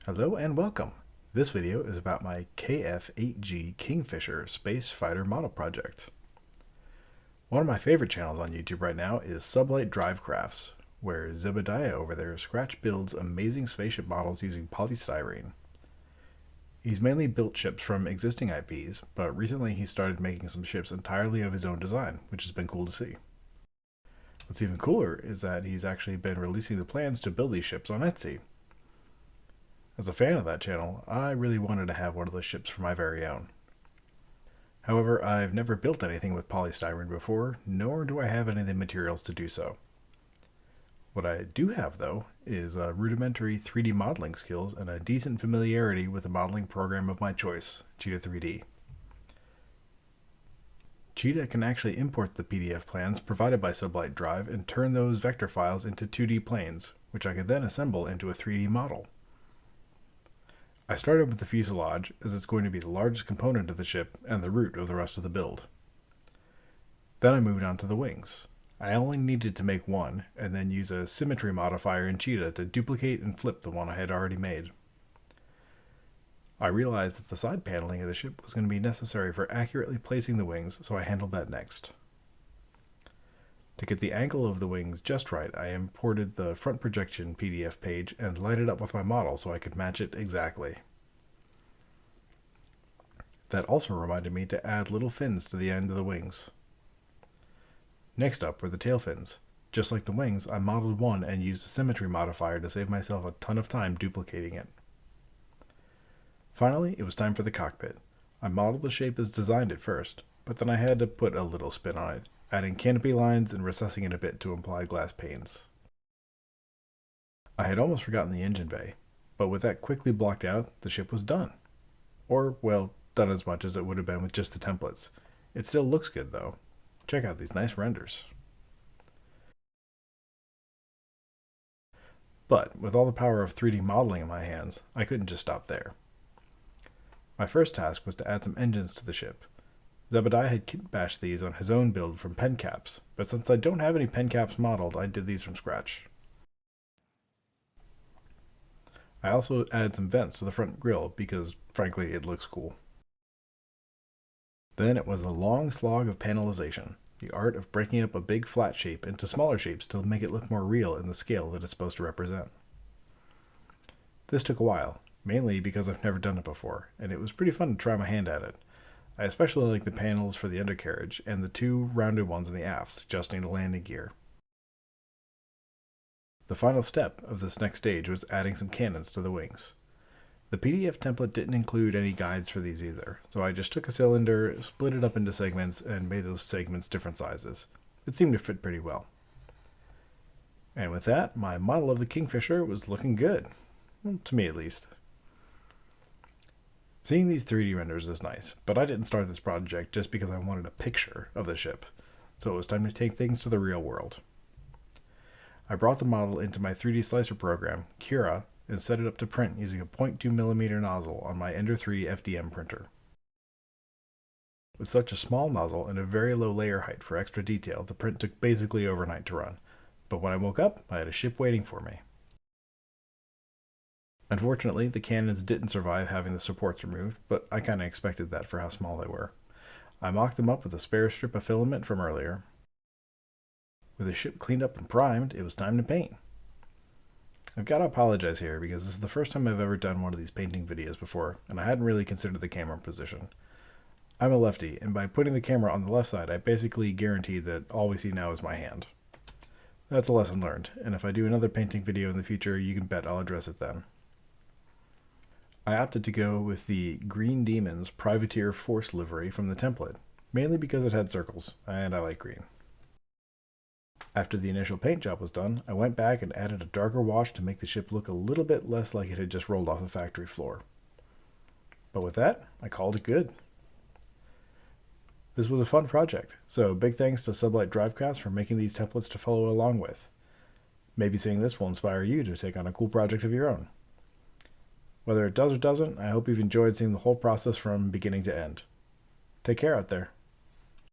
Hello and welcome. This video is about my KF-8G Kingfisher space fighter model project. One of my favorite channels on YouTube right now is Sublight Drive Crafts, where Zebediah over there scratch builds amazing spaceship models using polystyrene. He's mainly built ships from existing IPs, but recently he started making some ships entirely of his own design, which has been cool to see. What's even cooler is that he's actually been releasing the plans to build these ships on Etsy. As a fan of that channel, I really wanted to have one of those ships for my very own. However, I've never built anything with polystyrene before, nor do I have any of the materials to do so. What I do have, though, is rudimentary 3D modeling skills and a decent familiarity with a modeling program of my choice, Cheetah 3D. Cheetah can actually import the PDF plans provided by Sublight Drive and turn those vector files into 2D planes, which I could then assemble into a 3D model. I started with the fuselage, as it's going to be the largest component of the ship and the root of the rest of the build. Then I moved on to the wings. I only needed to make one, and then use a symmetry modifier in Cheetah to duplicate and flip the one I had already made. I realized that the side paneling of the ship was going to be necessary for accurately placing the wings, so I handled that next. To get the angle of the wings just right, I imported the front projection PDF page and lined it up with my model so I could match it exactly. That also reminded me to add little fins to the end of the wings. Next up were the tail fins. Just like the wings, I modeled one and used a symmetry modifier to save myself a ton of time duplicating it. Finally, it was time for the cockpit. I modeled the shape as designed at first, but then I had to put a little spin on it, adding canopy lines and recessing it a bit to imply glass panes. I had almost forgotten the engine bay, but with that quickly blocked out, the ship was done. Or, well, done as much as it would have been with just the templates. It still looks good though. Check out these nice renders. But, with all the power of 3D modeling in my hands, I couldn't just stop there. My first task was to add some engines to the ship. Zebediah had kit-bashed these on his own build from pen caps, but since I don't have any pen caps modeled, I did these from scratch. I also added some vents to the front grille because, frankly, it looks cool. Then it was a long slog of panelization, the art of breaking up a big flat shape into smaller shapes to make it look more real in the scale that it's supposed to represent. This took a while, mainly because I've never done it before, and it was pretty fun to try my hand at it. I especially like the panels for the undercarriage and the two rounded ones in the aft, adjusting the landing gear. The final step of this next stage was adding some cannons to the wings. The PDF template didn't include any guides for these either, so I just took a cylinder, split it up into segments, and made those segments different sizes. It seemed to fit pretty well. And with that, my model of the Kingfisher was looking good. Well, to me at least. Seeing these 3D renders is nice, but I didn't start this project just because I wanted a picture of the ship, so it was time to take things to the real world. I brought the model into my 3D slicer program, Cura, and set it up to print using a 0.2mm nozzle on my Ender 3 FDM printer. With such a small nozzle and a very low layer height for extra detail, the print took basically overnight to run, but when I woke up, I had a ship waiting for me. Unfortunately, the cannons didn't survive having the supports removed, but I kinda expected that for how small they were. I mocked them up with a spare strip of filament from earlier. With the ship cleaned up and primed, it was time to paint. I've got to apologize here because this is the first time I've ever done one of these painting videos before, and I hadn't really considered the camera position. I'm a lefty, and by putting the camera on the left side, I basically guarantee that all we see now is my hand. That's a lesson learned, and if I do another painting video in the future, you can bet I'll address it then. I opted to go with the Green Demon's Privateer Force livery from the template, mainly because it had circles, and I like green. After the initial paint job was done, I went back and added a darker wash to make the ship look a little bit less like it had just rolled off the factory floor. But with that, I called it good. This was a fun project, so big thanks to Sublight Drivecast for making these templates to follow along with. Maybe seeing this will inspire you to take on a cool project of your own. Whether it does or doesn't, I hope you've enjoyed seeing the whole process from beginning to end. Take care out there.